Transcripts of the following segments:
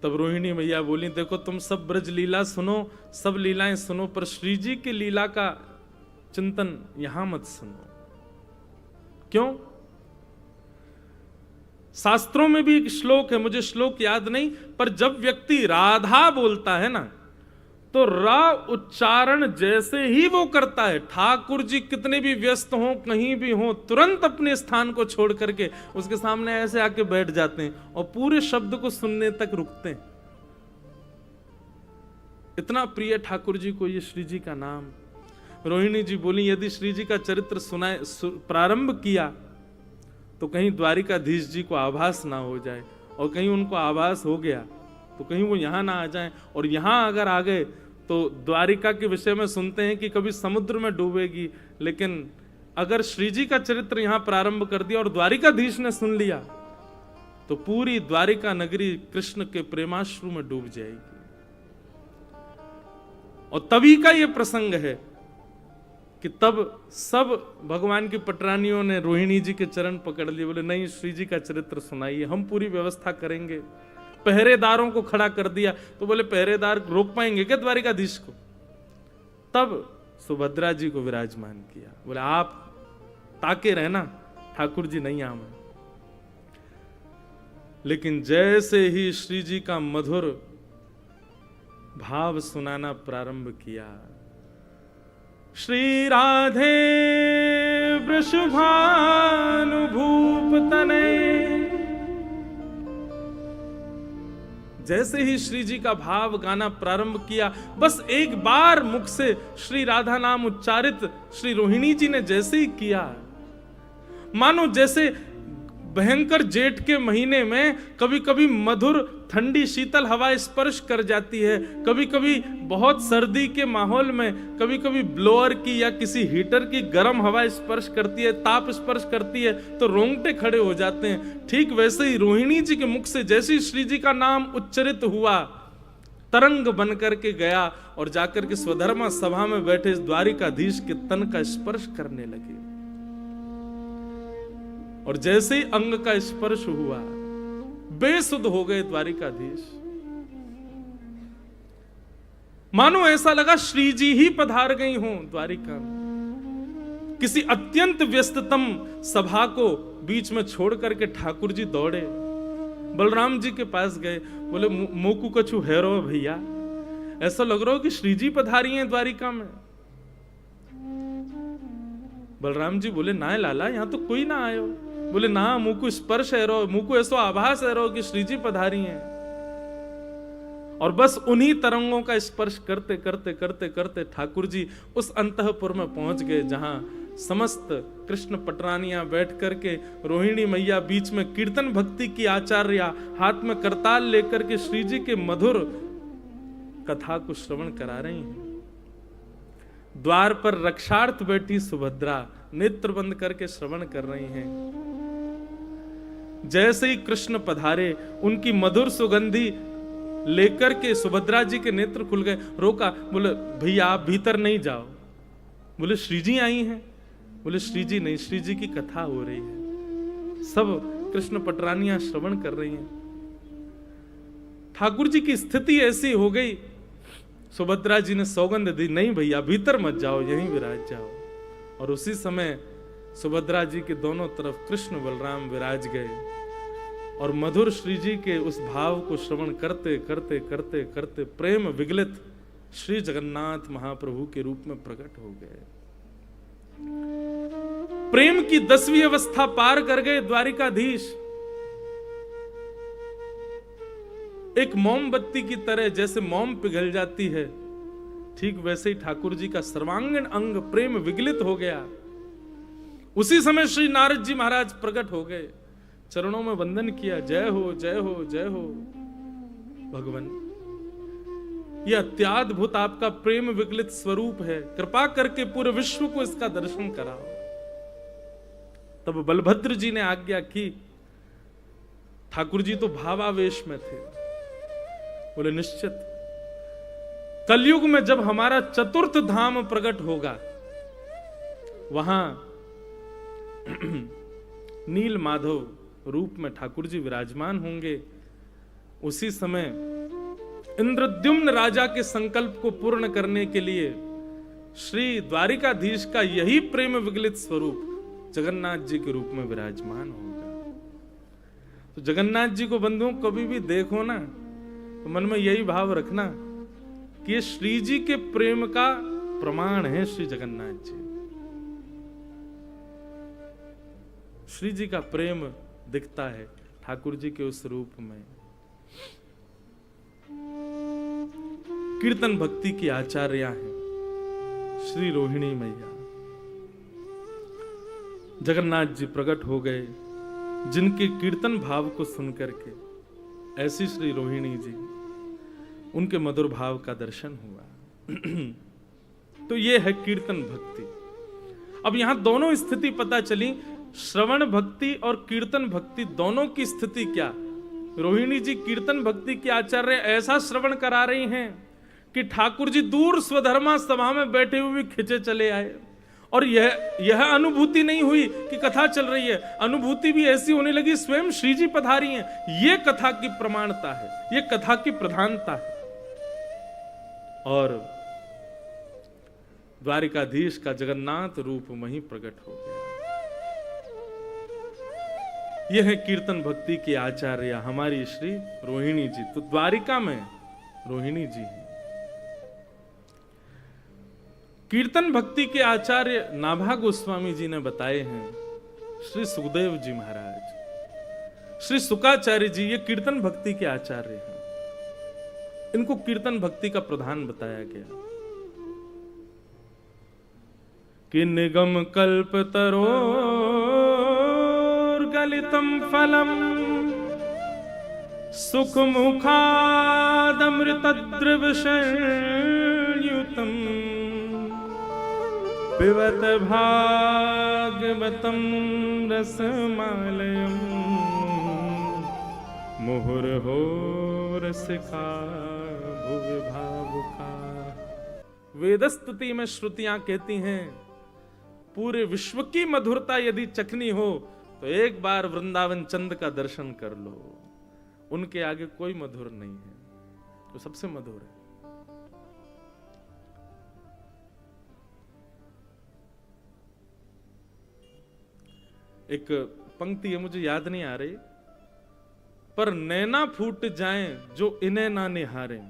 तब रोहिणी मैया बोली, देखो तुम सब ब्रज लीला सुनो, सब लीलाएं सुनो, पर श्री जी की लीला का चिंतन यहां मत सुनो। क्यों? शास्त्रों में भी एक श्लोक है, मुझे श्लोक याद नहीं, पर जब व्यक्ति राधा बोलता है ना, तो रा उच्चारण जैसे ही वो करता है, ठाकुर जी कितने भी व्यस्त हों, कहीं भी हों, तुरंत अपने स्थान को छोड़ करके उसके सामने ऐसे आके बैठ जाते हैं और पूरे शब्द को सुनने तक रुकते हैं। इतना प्रिय ठाकुर जी को ये श्री जी का नाम। रोहिणी जी बोली, यदि श्री जी का चरित्र सुनाए प्रारंभ किया तो कहीं द्वारिकाधीश जी को आभास ना हो जाए, और कहीं उनको आभास हो गया तो कहीं वो यहां ना आ जाएं, और यहां अगर आ गए तो द्वारिका के विषय में सुनते हैं कि कभी समुद्र में डूबेगी, लेकिन अगर श्री जी का चरित्र यहां प्रारंभ कर दिया और द्वारिकाधीश ने सुन लिया तो पूरी द्वारिका नगरी कृष्ण के प्रेमाश्रु में डूब जाएगी। और तभी का यह प्रसंग है कि तब सब भगवान की पटरानियों ने रोहिणी जी के चरण पकड़ लिए, बोले नहीं, श्री जी का चरित्र सुनाइए, हम पूरी व्यवस्था करेंगे। पहरेदारों को खड़ा कर दिया, तो बोले पहरेदार रोक पाएंगे क्या द्वारिकाधीश को? तब सुभद्रा जी को विराजमान किया, बोले आप ताके रहना, ठाकुर जी नहीं आवे। लेकिन जैसे ही श्री जी का मधुर भाव सुनाना प्रारंभ किया, श्री राधे वृषभानुभूप तनय, जैसे ही श्री जी का भाव गाना प्रारंभ किया, बस एक बार मुख से श्री राधा नाम उच्चारित श्री रोहिणी जी ने जैसे ही किया, मानो जैसे भयंकर जेठ के महीने में कभी कभी मधुर ठंडी शीतल हवा स्पर्श कर जाती है, कभी कभी बहुत सर्दी के माहौल में कभी कभी ब्लोअर की या किसी हीटर की गर्म हवा स्पर्श करती है, ताप स्पर्श करती है तो रोंगटे खड़े हो जाते हैं। ठीक वैसे ही रोहिणी जी के मुख से जैसे ही श्री जी का नाम उच्चरित हुआ, तरंग बन करके गया और जाकर के स्वधर्मा सभा में बैठे द्वारिकाधीश के तन का स्पर्श करने लगे। और जैसे ही अंग का स्पर्श हुआ, बेसुध हो गए द्वारिकाधीश। मानो ऐसा लगा श्री जी ही पधार गई हों द्वारिका में। किसी अत्यंत व्यस्ततम सभा को बीच में छोड़ करके ठाकुर जी दौड़े, बलराम जी के पास गए, बोले मोकू कछु हैरो भैया, ऐसा लग रहा हो कि श्री जी पधारी हैं द्वारिका में। बलराम जी बोले ना लाला, यहां तो कोई ना आयो। बोले ना, मुंह को स्पर्श है रो, मुंह को ऐसा आभास है रो कि श्री जी पधारी हैं। और बस उन्हीं तरंगों का स्पर्श करते करते करते करते ठाकुर जी उस अंतःपुर में पहुंच गए जहां समस्त कृष्ण पटरानियां बैठ करके, रोहिणी मैया बीच में कीर्तन भक्ति की आचार्या हाथ में करताल लेकर के श्री जी के मधुर कथा को श्रवण करा रही हैं। द्वार पर रक्षार्थ बैठी सुभद्रा नेत्र बंद करके श्रवण कर रही हैं। जैसे ही कृष्ण पधारे, उनकी मधुर सुगंधी लेकर के सुभद्रा जी के नेत्र खुल गए। रोका, बोले भैया आप भीतर नहीं जाओ। बोले श्री जी आई हैं। बोले श्री जी नहीं, श्री जी की कथा हो रही है, सब कृष्ण पटरानियां श्रवण कर रही हैं। ठाकुर जी की स्थिति ऐसी हो गई, सुभद्रा जी ने सौगंध दी, नहीं भैया भीतर मत जाओ, यहीं विराज जाओ। और उसी समय सुभद्रा जी के दोनों तरफ कृष्ण बलराम विराज गए और मधुर श्री जी के उस भाव को श्रवण करते करते करते करते प्रेम विगलित श्री जगन्नाथ महाप्रभु के रूप में प्रकट हो गए। प्रेम की 10वीं अवस्था पार कर गए द्वारिकाधीश। एक मोमबत्ती की तरह जैसे मोम पिघल जाती है, ठीक वैसे ही ठाकुर जी का सर्वांगीण अंग प्रेम विगलित हो गया। उसी समय श्री नारद जी महाराज प्रकट हो गए, चरणों में वंदन किया, जय हो जय हो जय हो भगवान, यह अत्याद्भुत आपका प्रेम विगलित स्वरूप है, कृपा करके पूरे विश्व को इसका दर्शन कराओ। तब बलभद्र जी ने आज्ञा की। ठाकुर जी तो भावावेश में थे, बोले निश्चित कलयुग में जब हमारा चतुर्थ धाम प्रकट होगा, वहां नील माधव रूप में ठाकुर जी विराजमान होंगे। उसी समय इंद्रद्युम्न राजा के संकल्प को पूर्ण करने के लिए श्री द्वारिकाधीश का यही प्रेम विगलित स्वरूप जगन्नाथ जी के रूप में विराजमान होगा। तो जगन्नाथ जी को बंधुओं कभी भी देखो ना तो मन में यही भाव रखना कि ये श्री जी के प्रेम का प्रमाण है। श्री जगन्नाथ जी, श्री जी का प्रेम दिखता है ठाकुर जी के उस रूप में। कीर्तन भक्ति की आचार्या है श्री रोहिणी मैया। जगन्नाथ जी प्रकट हो गए जिनके कीर्तन भाव को सुनकर के, ऐसी श्री रोहिणी जी, उनके मधुर भाव का दर्शन हुआ। तो ये है कीर्तन भक्ति। अब यहां दोनों स्थिति पता चली, श्रवण भक्ति और कीर्तन भक्ति दोनों की स्थिति क्या। रोहिणी जी कीर्तन भक्ति की आचार्य ऐसा श्रवण करा रही हैं कि ठाकुर जी दूर स्वधर्मा सभा में बैठे हुए भी खिंचे चले आए। और यह अनुभूति नहीं हुई कि कथा चल रही है, अनुभूति भी ऐसी होने लगी स्वयं श्री जी पधारी हैं। यह कथा की प्रमाणता है, यह कथा की प्रधानता है। और द्वारिकाधीश का जगन्नाथ रूप वहीं प्रकट हो गया। यह है कीर्तन भक्ति की आचार्य हमारी श्री रोहिणी जी। तो द्वारिका में रोहिणी जी हैं। कीर्तन भक्ति के आचार्य नाभा गोस्वामी जी ने बताए हैं श्री सुखदेव जी महाराज, श्री सुकाचार्य जी, ये कीर्तन भक्ति के आचार्य हैं। इनको कीर्तन भक्ति का प्रधान बताया गया कि निगम कल्प तरो गलितम फलम सुख मुखादमृत द्रवशयुतम पिबत भागवतम रसमालयम मुहुर्हो रसिका भुवि भावुका। वेदस्तुति में श्रुतियां कहती हैं पूरे विश्व की मधुरता यदि चखनी हो तो एक बार वृंदावन चंद का दर्शन कर लो। उनके आगे कोई मधुर नहीं है, वो सबसे मधुर है। एक पंक्ति है, मुझे याद नहीं आ रही, पर नैना फूट जाएं जो इन्हें ना निहारे,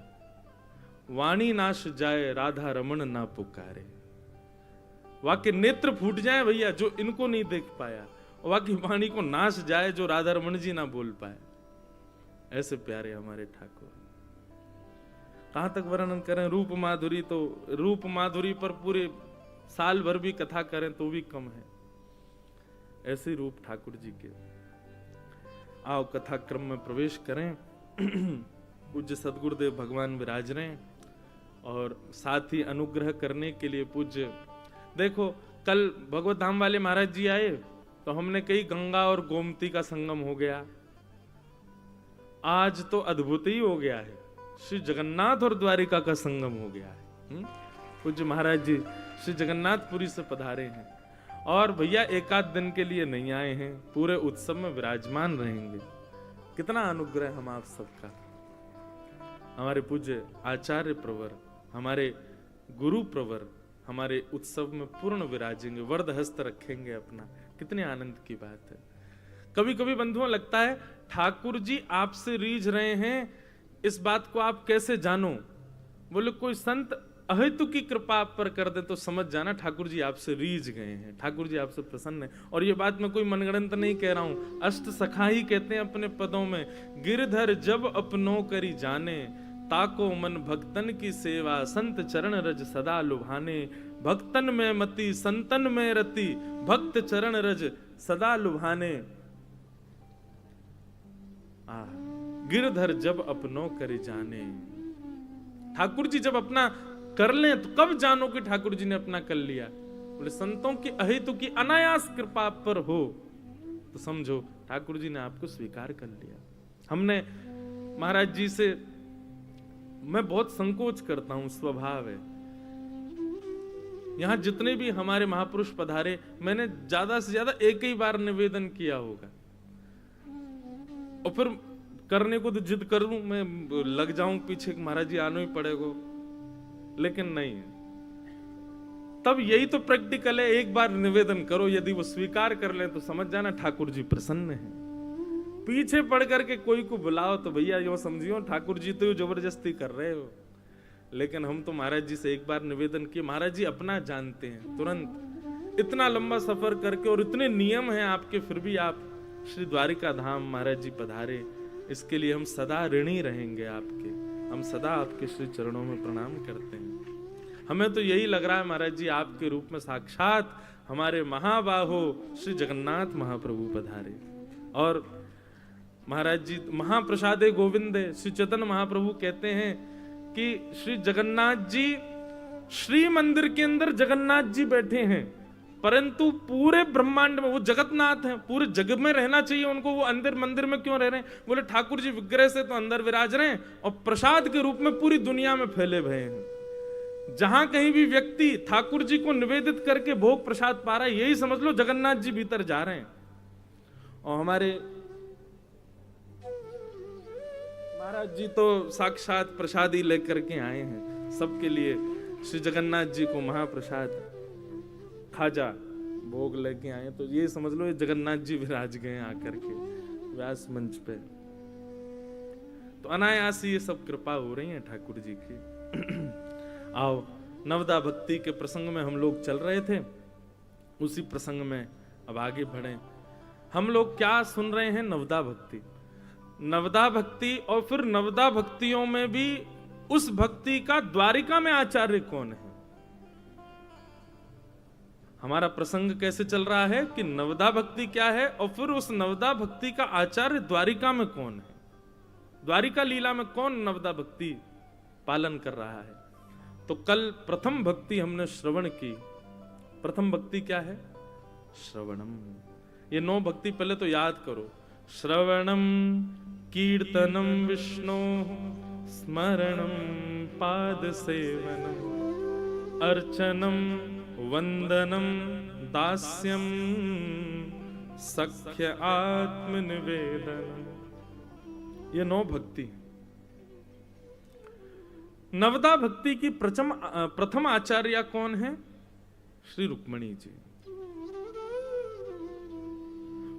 वाणी नाश जाए राधा रमण ना पुकारे। वाक्य नेत्र फूट जाए भैया जो इनको नहीं देख पाया, वाक्य वाणी को नाश जाए जो राधा रमण जी ना बोल पाए। ऐसे प्यारे हमारे ठाकुर। कहां तक वर्णन करें रूप माधुरी, तो रूप माधुरी पर पूरे साल भर भी कथा करें तो भी कम है। ऐसे रूप ठाकुर जी के। आओ कथा क्रम में प्रवेश करें। पूज्य सदगुरुदेव भगवान विराज रहे और साथ ही अनुग्रह करने के लिए पूज्य, देखो कल भगवत धाम वाले महाराज जी आए तो हमने कही गंगा और गोमती का संगम हो गया। आज तो अद्भुत ही हो गया है, श्री जगन्नाथ और द्वारिका का संगम हो गया है। पूज्य महाराज जी श्री जगन्नाथपुरी से पधारे हैं और भैया एकाध दिन के लिए नहीं आए हैं, पूरे उत्सव में विराजमान रहेंगे। कितना अनुग्रह हम आप सबका। हमारे पूज्य आचार्य प्रवर, हमारे गुरु प्रवर हमारे उत्सव में पूर्ण विराजेंगे, वरद हस्त रखेंगे अपना। कितने आनंद की बात है। कभी कभी बंधुओं लगता है ठाकुर जी आपसे रीझ रहे हैं, इस बात को आप कैसे जानो? बोले कोई संत अहेतु की कृपा आप पर कर दे तो समझ जाना ठाकुर जी आपसे रीझ गए हैं, ठाकुर जी आपसे प्रसन्न है। और ये बात मैं कोई मनगढ़ंत नहीं कह रहा हूं, अष्ट सखा ही कहते हैं अपने पदों में, गिरधर जब अपनों करी जाने, ताको मन भक्तन की सेवा, संत चरण रज सदा लुभाने। भक्तन में मति संतन में रति, भक्त चरण रज सदा लुभाने। गिरधर जब अपनों करी जाने। ठाकुर जी जब अपना कर लें तो कब जानो कि ठाकुर जी ने अपना कर लिया? बोले संतों की अहेतु की अनायास कृपा पर हो तो समझो ठाकुर जी ने आपको स्वीकार कर लिया। हमने महाराज जी से, मैं बहुत संकोच करता हूं, स्वभाव है। यहां जितने भी हमारे महापुरुष पधारे, मैंने ज्यादा से ज्यादा एक ही बार निवेदन किया होगा और फिर करने को तो जिद करूं, मैं लग जाऊं पीछे, महाराज जी आना ही पड़ेगा, लेकिन नहीं है। तब यही तो प्रैक्टिकल है, एक बार निवेदन करो, यदि वो स्वीकार कर ले तो समझ जाना ठाकुर जी प्रसन्न हैं। पीछे पड़ करके कोई को बुलाओ तो भैया यो समझियो ठाकुर जी तो जबरदस्ती कर रहे हो। लेकिन हम तो महाराज जी से एक बार निवेदन किए, महाराज जी अपना जानते हैं, तुरंत इतना लंबा सफर करके और इतने नियम हैं आपके, फिर भी आप श्री द्वारिका धाम महाराज जी पधारे, इसके लिए हम सदा ऋणी रहेंगे आपके, हम सदा आपके श्री चरणों में प्रणाम करते हैं। हमें तो यही लग रहा है महाराज जी आपके रूप में साक्षात हमारे महाबाहो श्री जगन्नाथ महाप्रभु पधारे। और महाराज जी महाप्रसादे गोविंदे, श्री चैतन्य महाप्रभु कहते हैं कि श्री जगन्नाथ जी, श्री मंदिर के अंदर जगन्नाथ जी बैठे हैं, परंतु पूरे ब्रह्मांड में वो जगन्नाथ हैं, पूरे जग में रहना चाहिए उनको, वो अंदर मंदिर में क्यों रह रहे हैं? बोले ठाकुर जी विग्रह से तो अंदर विराज रहे हैं और प्रसाद के रूप में पूरी दुनिया में फैले हुए हैं। जहां कहीं भी व्यक्ति ठाकुर जी को निवेदित करके भोग प्रसाद पा रहा है, यही समझ लो जगन्नाथ जी भीतर जा रहे हैं। और हमारे महाराज जी तो साक्षात प्रसादी लेकर के आए हैं सबके लिए, श्री जगन्नाथ जी को महाप्रसाद खाजा भोग लेके आए, तो ये समझ लो ये जगन्नाथ जी विराज गए आकर के व्यास मंच पे। तो अनायास ये सब कृपा हो रही है ठाकुर जी की। आओ, नवदा भक्ति के प्रसंग में हम लोग चल रहे थे, उसी प्रसंग में अब आगे बढ़े। हम लोग क्या सुन रहे हैं? नवदा भक्ति, नवदा भक्ति। और फिर नवदा भक्तियों में भी उस भक्ति का द्वारिका में आचार्य कौन है? हमारा प्रसंग कैसे चल रहा है कि नवदा भक्ति क्या है और फिर उस नवदा भक्ति का आचार्य द्वारिका में कौन है, द्वारिका लीला में कौन नवदा भक्ति पालन कर रहा है। तो कल प्रथम भक्ति हमने श्रवण की। प्रथम भक्ति क्या है? श्रवणम। ये 9 भक्ति पहले तो याद करो। श्रवणम कीर्तनम विष्णु, स्मरणम पाद सेवनम, अर्चनम वंदनम दास्यम, सख्य आत्मनिवेदनम। ये 9 भक्ति। नवदा भक्ति की प्रथम आचार्य कौन है? श्री रुक्मणी जी।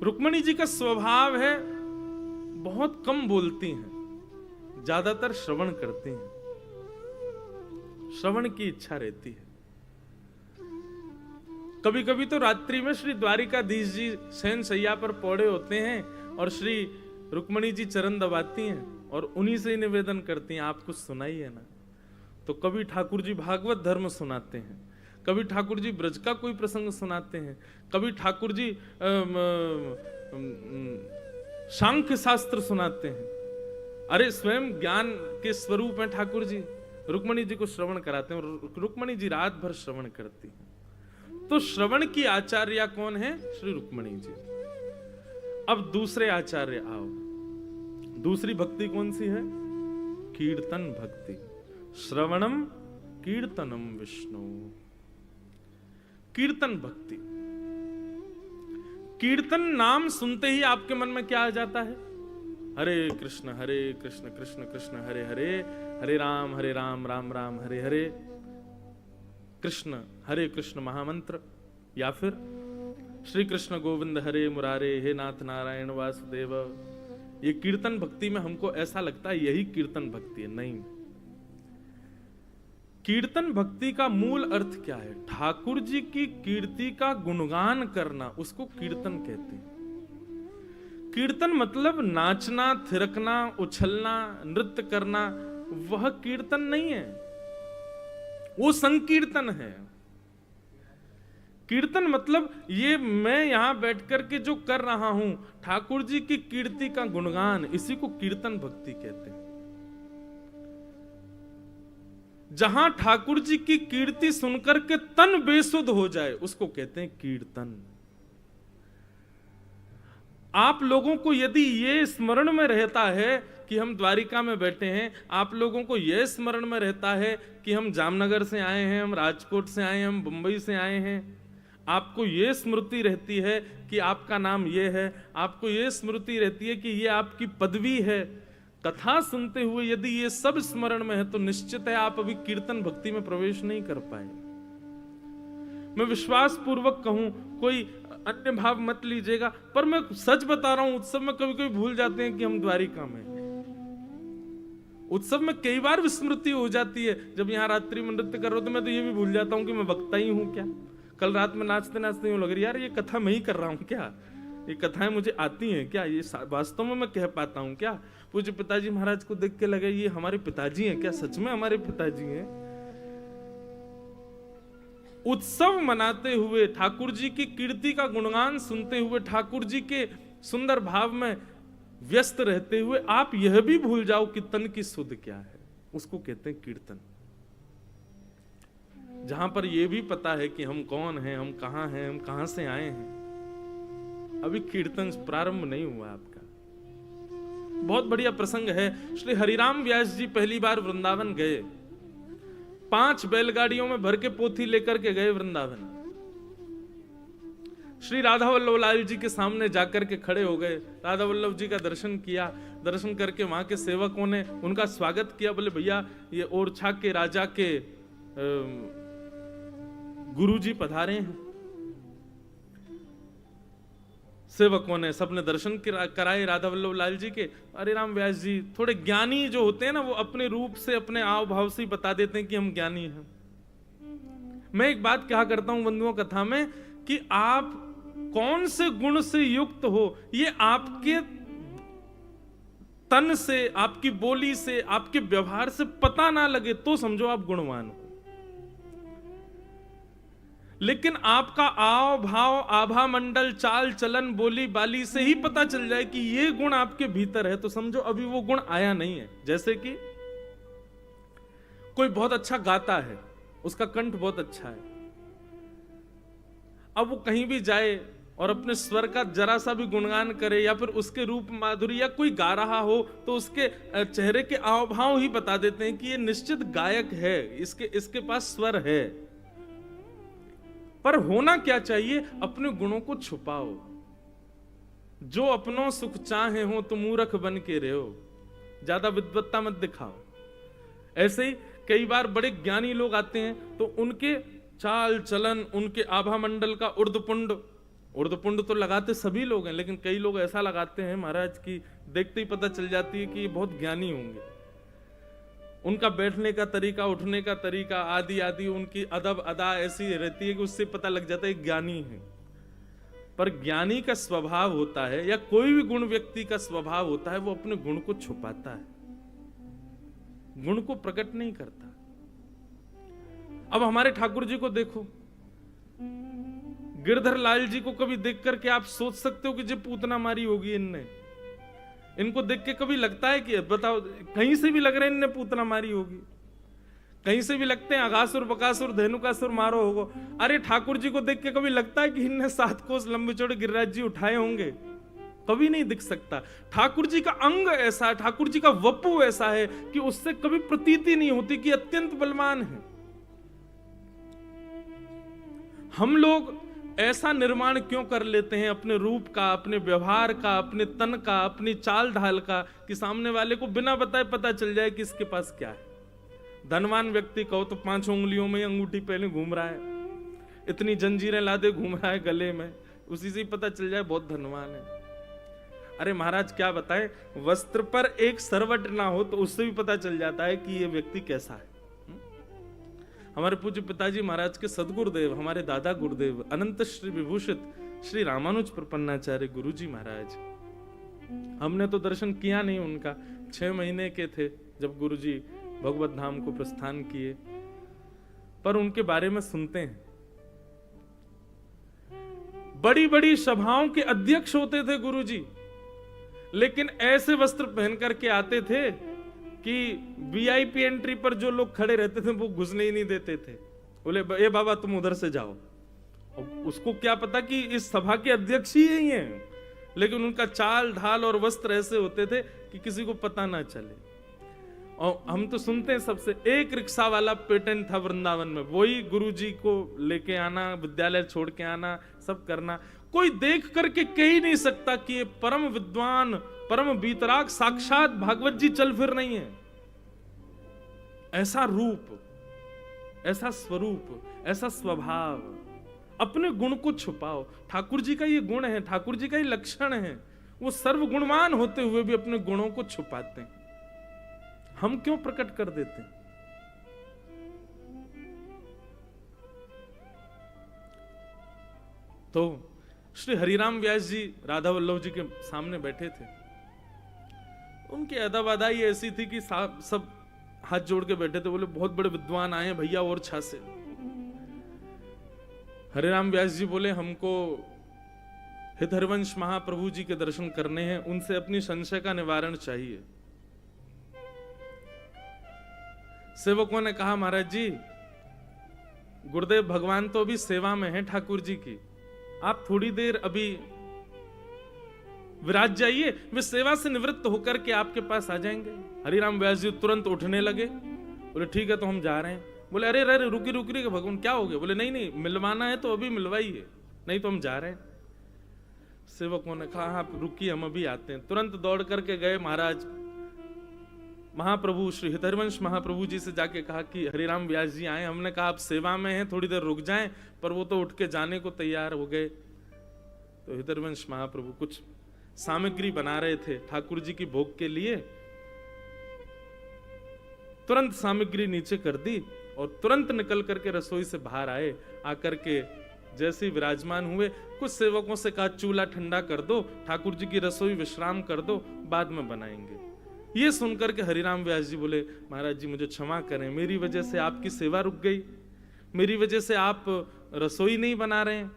रुक्मणी जी का स्वभाव है बहुत कम बोलती हैं, ज्यादातर श्रवण करती हैं, श्रवण की इच्छा रहती है। कभी कभी तो रात्रि में श्री द्वारिकाधीश जी शयन शैया पर पौड़े होते हैं और श्री रुक्मणी जी चरण दबाती हैं और उन्हीं से ही निवेदन करती हैं, आप कुछ सुनाइए ना। तो कभी ठाकुर जी भागवत धर्म सुनाते हैं, कभी ठाकुर जी ब्रज का कोई प्रसंग सुनाते हैं, कभी ठाकुर जी सांख्य शास्त्र सुनाते हैं। अरे स्वयं ज्ञान के स्वरूप हैं ठाकुर जी, रुक्मणी जी को श्रवण कराते हैं और रुक्मणी जी रात भर श्रवण करती हैं। तो श्रवण की आचार्य कौन है? श्री रुक्मणी जी। अब दूसरे आचार्य आओ। दूसरी भक्ति कौन सी है? कीर्तन भक्ति। श्रवणम कीर्तनम विष्णु। कीर्तन भक्ति। कीर्तन नाम सुनते ही आपके मन में क्या आ जाता है? हरे कृष्ण कृष्ण कृष्ण हरे हरे, हरे राम राम राम हरे हरे, कृष्ण हरे कृष्ण महामंत्र, या फिर श्री कृष्ण गोविंद हरे मुरारे, हे नाथ नारायण वासुदेव। ये कीर्तन भक्ति में हमको ऐसा लगता है यही कीर्तन भक्ति है। नहीं, कीर्तन भक्ति का मूल अर्थ क्या है? ठाकुर जी की कीर्ति का गुणगान करना, उसको कीर्तन कहते हैं। कीर्तन मतलब नाचना, थिरकना, उछलना, नृत्य करना, वह कीर्तन नहीं है, वो संकीर्तन है। कीर्तन मतलब ये मैं यहां बैठ करके जो कर रहा हूं ठाकुर जी की कीर्ति का गुणगान, इसी को कीर्तन भक्ति कहते हैं। जहां ठाकुर जी की कीर्ति सुनकर के तन बेसुध हो जाए उसको कहते हैं कीर्तन। आप लोगों को यदि ये स्मरण में रहता है कि हम द्वारिका में बैठे हैं, आप लोगों को यह स्मरण में रहता है कि हम जामनगर से आए हैं, हम राजकोट से आए हैं, हम मुंबई से आए हैं, आपको ये स्मृति रहती है कि आपका नाम ये है, आपको ये स्मृति रहती है कि ये आपकी पदवी है। कथा सुनते हुए यदि ये सब स्मरण में है तो निश्चित है आप अभी कीर्तन भक्ति में प्रवेश नहीं कर पाए। मैं विश्वास पूर्वक कहूं, कोई अन्य भाव मत लीजिएगा, पर मैं सच बता रहा हूं, उत्सव में कभी कभी भूल जाते हैं कि हम द्वारिका में। उत्सव में कई बार विस्मृति हो जाती है। जब यहाँ रात्रि में नृत्य कर रहे हो तो मैं तो ये भी भूल जाता हूँ कि मैं वक्ता ही हूँ क्या। कल रात में नाचते नाचते यूं लग रही यार ये कथा मैं ही कर रहा हूँ क्या, ये कथाएं मुझे आती हैं क्या, ये वास्तव में मैं कह पाता हूँ क्या। पूज्य पिताजी महाराज को देख के लगे ये हमारे पिताजी हैं क्या, सच में हमारे पिताजी हैं। उत्सव मनाते हुए, ठाकुर जी की कीर्ति का गुणगान सुनते हुए, ठाकुर जी के सुंदर भाव में व्यस्त रहते हुए आप यह भी भूल जाओ कि तन की सुध क्या है, उसको कहते हैं कीर्तन। जहां पर यह भी पता है कि हम कौन हैं, हम कहां से आए हैं। अभी कीर्तन प्रारंभ नहीं हुआ आपका। बहुत बढ़िया प्रसंग है। श्री हरिराम व्यास जी पहली बार वृंदावन गए, 5 बैलगाड़ियों में भर के पोथी लेकर के गए वृंदावन। श्री राधा वल्लभ लाल जी के सामने जाकर के खड़े हो गए, राधा वल्लभ जी का दर्शन किया। दर्शन करके वहां के सेवकों ने उनका स्वागत किया, बोले भैया ये ओरछा के राजा के गुरुजी पधारे हैं। सेवकों ने सबने दर्शन कराए राधा वल्लभ लाल जी के। हरिराम व्यास जी थोड़े ज्ञानी जो होते हैं ना, वो अपने रूप से, अपने आव भाव से बता देते हैं कि हम ज्ञानी हैं। मैं एक बात कहा करता हूं बंधुओं कथा में कि आप कौन से गुण से युक्त हो, ये आपके तन से, आपकी बोली से, आपके व्यवहार से पता ना लगे तो समझो आप गुणवान हो। लेकिन आपका आव भाव, आभा मंडल, चाल चलन, बोली बाली से ही पता चल जाए कि ये गुण आपके भीतर है तो समझो अभी वो गुण आया नहीं है। जैसे कि कोई बहुत अच्छा गाता है, उसका कंठ बहुत अच्छा है, अब वो कहीं भी जाए और अपने स्वर का जरा सा भी गुणगान करे या फिर उसके रूप माधुरी, या कोई गा रहा हो तो उसके चेहरे के आव भाव ही बता देते हैं कि ये निश्चित गायक है, इसके पास स्वर है। पर होना क्या चाहिए, अपने गुणों को छुपाओ। जो अपनों सुख चाहे हो तो मूर्ख बन के रहो, ज्यादा विद्वत्ता मत दिखाओ। ऐसे ही कई बार बड़े ज्ञानी लोग आते हैं तो उनके चाल चलन, उनके आभा मंडल का उर्दपुंड तो लगाते सभी लोग हैं, लेकिन कई लोग ऐसा लगाते हैं महाराज की देखते ही पता चल जाती है कि ये बहुत ज्ञानी होंगे। उनका बैठने का तरीका, उठने का तरीका, आदि आदि उनकी अदब अदा ऐसी रहती है कि उससे पता लग जाता है ज्ञानी है। पर ज्ञानी का स्वभाव होता है, या कोई भी गुण व्यक्ति का स्वभाव होता है, वो अपने गुण को छुपाता है, गुण को प्रकट नहीं करता। अब हमारे ठाकुर जी को देखो, गिरधर लाल जी को कभी देख करके आप सोच सकते हो कि जो पूतना मारी होगी इनने, इनको देख के कभी लगता है कि बताओ, कहीं से भी लग रहा है इनने पूतना मारी होगी, कहीं से भी लगते हैं अगासुर बकासुर धेनुकासुर मारो होगो। अरे ठाकुर जी को देख के कभी लगता है कि इनने 7 कोस लंबे चौड़े गिरिराज जी उठाए होंगे? कभी नहीं दिख सकता। ठाकुर जी का अंग ऐसा है, ठाकुर जी का वपु ऐसा है कि उससे कभी प्रतीति नहीं होती कि अत्यंत बलवान है। हम लोग ऐसा निर्माण क्यों कर लेते हैं अपने रूप का, अपने व्यवहार का, अपने तन का, अपनी चाल ढाल का, कि सामने वाले को बिना बताए पता चल जाए कि इसके पास क्या है। धनवान व्यक्ति कहो तो 5 उंगलियों में अंगूठी पहले घूम रहा है, इतनी जंजीरें लादे घूम रहा है गले में, उसी से ही पता चल जाए बहुत धनवान है। अरे महाराज क्या बताएं, वस्त्र पर एक सरवट ना हो तो उससे भी पता चल जाता है कि ये व्यक्ति कैसा है। हमारे पूज्य पिताजी महाराज के सदगुरुदेव, हमारे दादा गुरुदेव अनंत श्री विभूषित श्री रामानुज प्रपन्नाचार्य गुरुजी महाराज, हमने तो दर्शन किया नहीं उनका, 6 महीने के थे जब गुरुजी भगवत धाम को प्रस्थान किए, पर उनके बारे में सुनते हैं। बड़ी बड़ी सभाओं के अध्यक्ष होते थे गुरुजी, लेकिन ऐसे वस्त्र पहन करके आते थे कि वीआईपी एंट्री पर जो लोग खड़े रहते थे वो घुसने ही नहीं देते थे। बोले ये बाबा तुम उधर से जाओ। उसको क्या पता कि इस सभा के अध्यक्ष ही यही हैं, लेकिन उनका चाल ढाल और वस्त्र ऐसे होते थे कि किसी को पता ना चले। और हम तो सुनते हैं सबसे, एक रिक्शा वाला पेटेंट था वृंदावन में, वही गुरुजी को लेके आना, विद्यालय छोड़ के आना, सब करना। कोई देख करके कह ही नहीं सकता कि ये परम विद्वान, परम वीतराग, साक्षात भागवत जी चल फिर नहीं है। ऐसा रूप, ऐसा स्वरूप, ऐसा स्वभाव, अपने गुण को छुपाओ। ठाकुर जी का ये गुण है, ठाकुर जी का ये लक्षण है। वो सर्व गुणवान होते हुए भी अपने गुणों को छुपाते हैं। हम क्यों प्रकट कर देते हैं? तो श्री हरिराम व्यास जी राधा वल्लभ जी के सामने बैठे थे। उनकी अदा बधाई ऐसी थी कि सब हाथ जोड़ के बैठे थे। बोले बहुत बड़े विद्वान आए हैं भैया, और छा से। हरिराम व्यास जी बोले हमको हित हरिवंश महाप्रभु जी के दर्शन करने हैं, उनसे अपनी संशय का निवारण चाहिए। सेवकों ने कहा महाराज जी, गुरुदेव भगवान तो अभी सेवा में है ठाकुर जी की, आप थोड़ी देर अभी विराज जाइए, वे सेवा से निवृत्त होकर के आपके पास आ जाएंगे। हरिराम व्यास जी तुरंत उठने लगे। बोले ठीक है, तो हम जा रहे हैं। बोले अरे अरे रुकी रुकी भगवान क्या हो गया? बोले नहीं नहीं, मिलवाना है तो अभी मिलवाइए, नहीं तो हम जा रहे हैं। सेवकों ने कहा आप रुकिए, हम अभी आते हैं। तुरंत दौड़ करके गए महाराज। महाप्रभु श्री हितहरिवंश महाप्रभु जी से जाके कहा कि हरिराम व्यास जी आए, हमने कहा आप सेवा में हैं, थोड़ी देर रुक जाएं, पर वो तो उठ के जाने को तैयार हो गए। तो हितहरिवंश महाप्रभु कुछ सामग्री बना रहे थे ठाकुर जी की भोग के लिए। तुरंत सामग्री नीचे कर दी और तुरंत निकल करके रसोई से बाहर आए। आकर के जैसे ही विराजमान हुए, कुछ सेवकों से कहा चूल्हा ठंडा कर दो, ठाकुर जी की रसोई विश्राम कर दो, बाद में बनाएंगे। ये सुनकर के हरिराम व्यास जी बोले महाराज जी मुझे क्षमा करें, मेरी वजह से आपकी सेवा रुक गई, मेरी वजह से आप रसोई नहीं बना रहे हैं।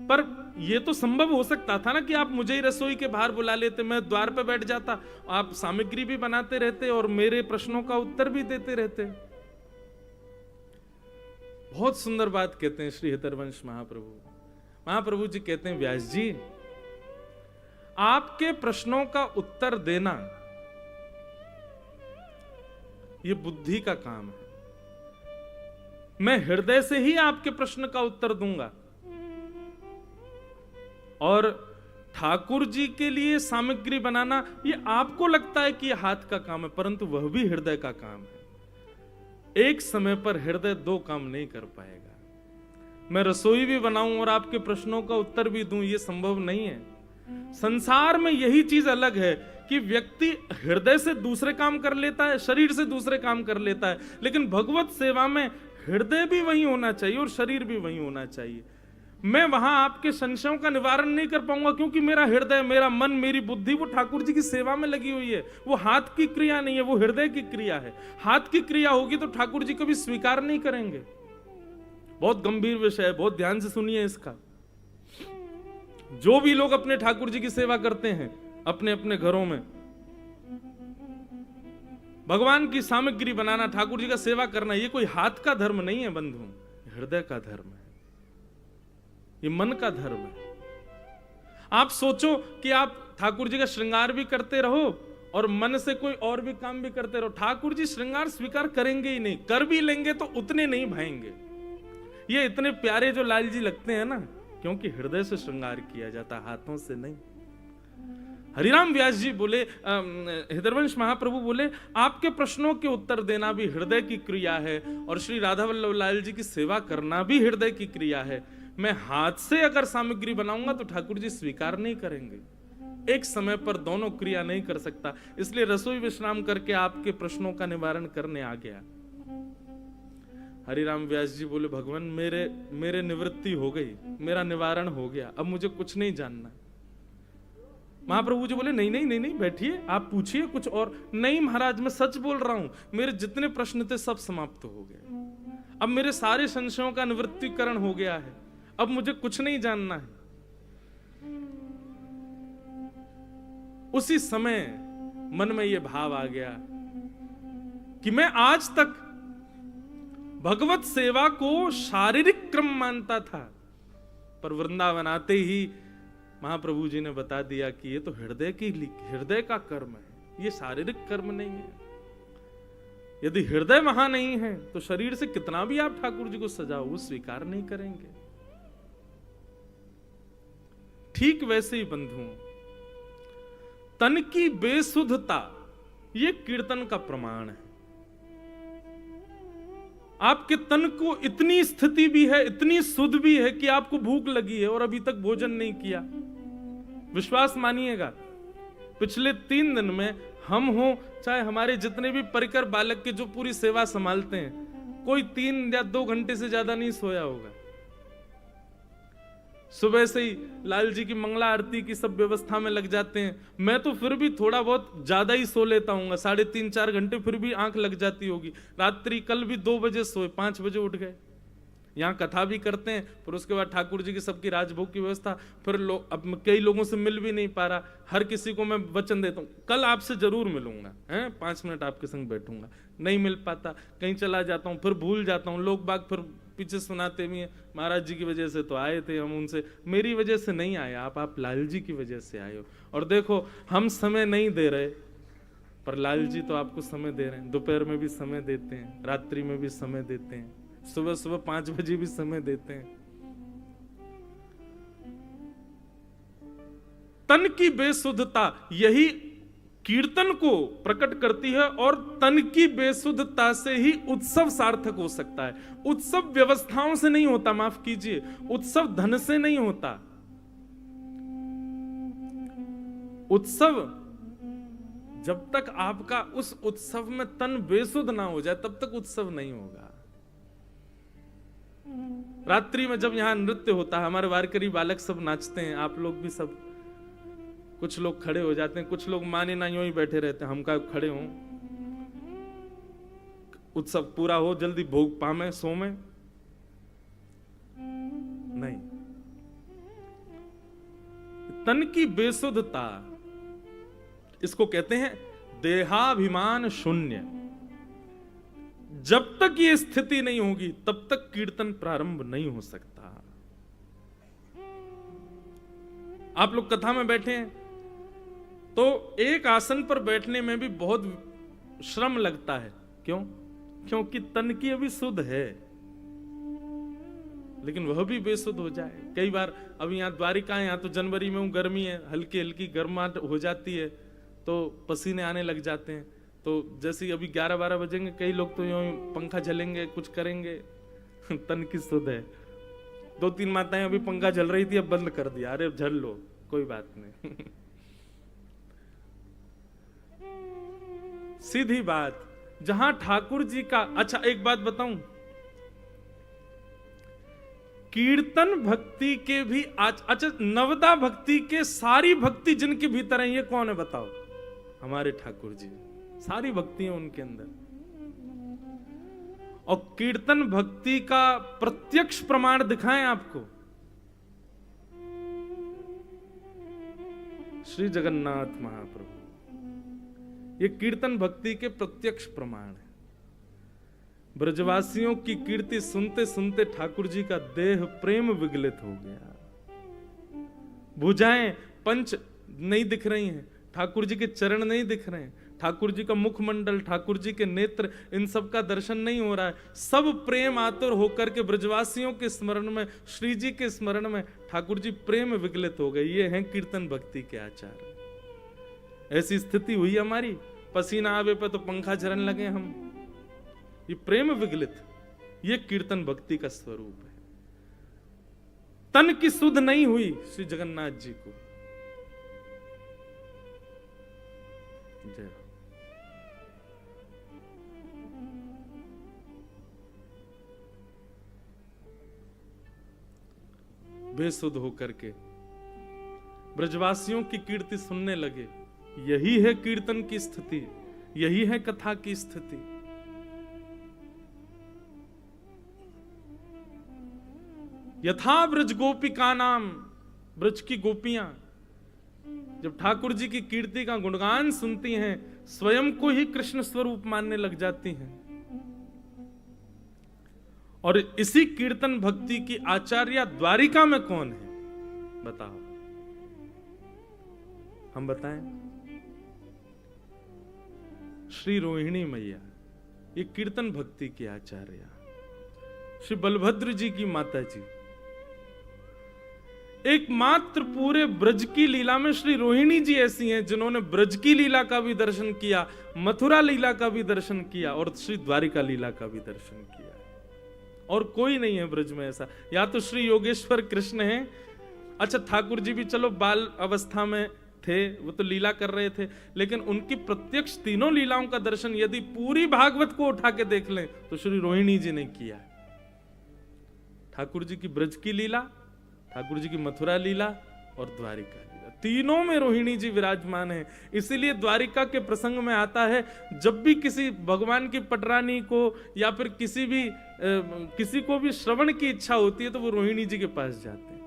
पर यह तो संभव हो सकता था ना कि आप मुझे ही रसोई के बाहर बुला लेते, मैं द्वार पे बैठ जाता, आप सामग्री भी बनाते रहते और मेरे प्रश्नों का उत्तर भी देते रहते। बहुत सुंदर बात कहते हैं श्री हितहरिवंश महाप्रभु। महाप्रभु जी कहते हैं व्यास जी, आपके प्रश्नों का उत्तर देना यह बुद्धि का काम है। मैं हृदय से ही आपके प्रश्न का उत्तर दूंगा। और ठाकुर जी के लिए सामग्री बनाना यह आपको लगता है कि यह हाथ का काम है, परंतु वह भी हृदय का काम है। एक समय पर हृदय दो काम नहीं कर पाएगा। मैं रसोई भी बनाऊं और आपके प्रश्नों का उत्तर भी दूं, यह संभव नहीं है। संसार में यही चीज अलग है कि व्यक्ति हृदय से दूसरे काम कर लेता है, शरीर से दूसरे काम कर लेता है, लेकिन भगवत सेवा में हृदय भी वही होना चाहिए और शरीर भी वही होना चाहिए। मैं वहां आपके संशयों का निवारण नहीं कर पाऊंगा, क्योंकि मेरा हृदय, मेरा मन, मेरी बुद्धि वो ठाकुर जी की सेवा में लगी हुई है। वो हाथ की क्रिया नहीं है, वो हृदय की क्रिया है। हाथ की क्रिया होगी तो ठाकुर जी कभी स्वीकार नहीं करेंगे। बहुत गंभीर विषय है, बहुत ध्यान से सुनिए इसका। जो भी लोग अपने ठाकुर जी की सेवा करते हैं अपने अपने घरों में, भगवान की सामग्री बनाना, ठाकुर जी का सेवा करना, ये कोई हाथ का धर्म नहीं है बंधु, हृदय का धर्म है, ये मन का धर्म है। आप सोचो कि आप ठाकुर जी का श्रृंगार भी करते रहो और मन से कोई और भी काम भी करते रहो, ठाकुर जी श्रृंगार स्वीकार करेंगे ही नहीं। कर भी लेंगे तो उतने नहीं भाएंगे। ये इतने प्यारे जो लाल जी लगते हैं ना, क्योंकि हृदय से श्रृंगार किया जाता, हाथों से नहीं। हरिराम व्यास जी बोले, हितहरिवंश महाप्रभु बोले, आपके प्रश्नों के उत्तर देना भी हृदय की क्रिया है और श्री राधा वल्लभ लाल जी की सेवा करना भी हृदय की क्रिया है। मैं हाथ से अगर सामग्री बनाऊंगा तो ठाकुर जी स्वीकार नहीं करेंगे। एक समय पर दोनों क्रिया नहीं कर सकता, इसलिए रसोई विश्राम करके आपके प्रश्नों का निवारण करने आ गया। हरिराम व्यास जी बोले भगवान मेरे निवृत्ति हो गई, मेरा निवारण हो गया, अब मुझे कुछ नहीं जानना। महाप्रभु जी बोले नहीं नहीं नहीं नहीं, बैठिए, आप पूछिए कुछ और। नहीं महाराज, मैं सच बोल रहा हूं, मेरे जितने प्रश्न थे सब समाप्त हो गए। अब मेरे सारे संशयों का निवृत्तिकरण हो गया है, अब मुझे कुछ नहीं जानना है। उसी समय मन में यह भाव आ गया कि मैं आज तक भगवत सेवा को शारीरिक क्रम मानता था, पर वृंदावन आते ही महाप्रभु जी ने बता दिया कि ये तो हृदय का कर्म है, ये शारीरिक कर्म नहीं है। यदि हृदय वहां नहीं है तो शरीर से कितना भी आप ठाकुर जी को सजाओ वो स्वीकार नहीं करेंगे। ठीक वैसे ही बंधुओं, तन की बेसुधता ये कीर्तन का प्रमाण है। आपके तन को इतनी स्थिति भी है, इतनी सुध भी है कि आपको भूख लगी है और अभी तक भोजन नहीं किया। विश्वास मानिएगा, पिछले 3 दिन में हम हो चाहे हमारे जितने भी परिकर बालक के जो पूरी सेवा संभालते हैं, कोई 3 या 2 घंटे से ज्यादा नहीं सोया होगा। सुबह से ही लाल जी की मंगला आरती की सब व्यवस्था में लग जाते हैं। मैं तो फिर भी थोड़ा बहुत ज्यादा ही सो लेता हूँ, 3.5-4 घंटे फिर भी आंख लग जाती होगी। रात्रि कल भी 2 बजे सोए, 5 बजे उठ गए। यहाँ कथा भी करते हैं, फिर उसके बाद ठाकुर जी की सबकी राजभोग की व्यवस्था, फिर अब कई लोगों से मिल भी नहीं पा रहा। हर किसी को मैं वचन देता हूँ कल आपसे जरूर मिलूंगा, 5 मिनट आपके संग बैठूंगा, नहीं मिल पाता, कहीं चला जाता हूँ, फिर भूल जाता हूँ। लोग बाग फिर पीछे सुनाते भी हैं, महाराज जी की वजह से तो आए थे हम, उनसे मेरी वजह से नहीं आए आप लाल जी की वजह से आए हो। और देखो हम समय नहीं दे रहे, पर लाल जी तो आपको समय दे रहे हैं। दोपहर में भी समय देते हैं, रात्रि में भी समय देते हैं, सुबह सुबह 5 बजे भी समय देते हैं। तन की बेसुधता यही कीर्तन को प्रकट करती है, और तन की बेसुधता से ही उत्सव सार्थक हो सकता है। उत्सव व्यवस्थाओं से नहीं होता, माफ कीजिए, उत्सव धन से नहीं होता। उत्सव जब तक आपका उस उत्सव में तन बेसुध ना हो जाए तब तक उत्सव नहीं होगा। रात्रि में जब यहां नृत्य होता है, हमारे वारकरी बालक सब नाचते हैं, आप लोग भी सब, कुछ लोग खड़े हो जाते हैं, कुछ लोग माने ना यूं ही बैठे रहते हैं। हम का खड़े हों, उत्सव पूरा हो, जल्दी भोग पामे, सो में नहीं। तन की बेसुधता इसको कहते हैं देहाभिमान शून्य। जब तक ये स्थिति नहीं होगी तब तक कीर्तन प्रारंभ नहीं हो सकता। आप लोग कथा में बैठे हैं तो एक आसन पर बैठने में भी बहुत श्रम लगता है। क्यों? क्योंकि तन की अभी सुध है, लेकिन वह भी बेसुध हो जाए। कई बार अभी यहाँ द्वारिका है, यहाँ तो जनवरी में गर्मी है, हल्की हल्की गर्माहट हो जाती है तो पसीने आने लग जाते हैं। तो जैसे अभी 11-12 बजेंगे, कई लोग तो यूं पंखा झलेंगे, कुछ करेंगे। तन की सुध है। 2-3 माताएं अभी पंखा झल रही थी, अब बंद कर दिया, अरे झल लो, कोई बात नहीं। सीधी बात, जहां ठाकुर जी का, अच्छा एक बात बताऊं, कीर्तन भक्ति के भी अच्छा नवदा भक्ति के सारी भक्ति जिनके भीतर है, ये कौन है बताओ? हमारे ठाकुर जी। सारी भक्ति है उनके अंदर। और कीर्तन भक्ति का प्रत्यक्ष प्रमाण दिखाएं आपको, श्री जगन्नाथ महाप्रभु। ये कीर्तन भक्ति के प्रत्यक्ष प्रमाण है। ब्रजवासियों की कीर्ति सुनते सुनते ठाकुर जी का देह प्रेम विगलित हो गया। भुजाएं पंच नहीं दिख रही हैं, ठाकुर जी के चरण नहीं दिख रहे हैं, ठाकुर जी का मुखमंडल, ठाकुर जी के नेत्र, इन सब का दर्शन नहीं हो रहा है। सब प्रेम आतुर होकर के ब्रजवासियों के स्मरण में, श्री जी के स्मरण में ठाकुर जी प्रेम विगलित हो गए। ये हैं कीर्तन भक्ति के आचार। ऐसी स्थिति हुई हमारी, पसीना आवे पे तो पंखा झरन लगे हम। ये प्रेम विगलित, ये कीर्तन भक्ति का स्वरूप है। तन की सुध नहीं हुई श्री जगन्नाथ जी को। जय। बेसुध होकर के ब्रजवासियों की कीर्ति सुनने लगे। यही है कीर्तन की स्थिति, यही है कथा की स्थिति। यथा ब्रज गोपिका नाम, ब्रज की गोपियां जब ठाकुर जी की कीर्ति का गुणगान सुनती हैं, स्वयं को ही कृष्ण स्वरूप मानने लग जाती हैं। और इसी कीर्तन भक्ति की आचार्य द्वारिका में कौन है बताओ? हम बताएं, श्री रोहिणी मैया। ये कीर्तन भक्ति की आचार्य श्री बलभद्र जी की माता जी, एकमात्र पूरे ब्रज की लीला में श्री रोहिणी जी ऐसी हैं जिन्होंने ब्रज की लीला का भी दर्शन किया, मथुरा लीला का भी दर्शन किया और श्री द्वारिका लीला का भी दर्शन किया। और कोई नहीं है ब्रज में ऐसा। या तो श्री योगेश्वर कृष्ण हैं, अच्छा ठाकुर जी भी चलो बाल अवस्था में थे, वो तो लीला कर रहे थे, लेकिन उनकी प्रत्यक्ष तीनों लीलाओं का दर्शन यदि पूरी भागवत को उठा के देख लें तो श्री रोहिणी जी ने किया। ठाकुर जी की ब्रज की लीला, ठाकुर जी की मथुरा लीला और द्वारिका लीला, तीनों में रोहिणी जी विराजमान है। इसीलिए द्वारिका के प्रसंग में आता है, जब भी किसी भगवान की पटरानी को या फिर किसी को भी श्रवण की इच्छा होती है तो वो रोहिणी जी के पास जाते हैं।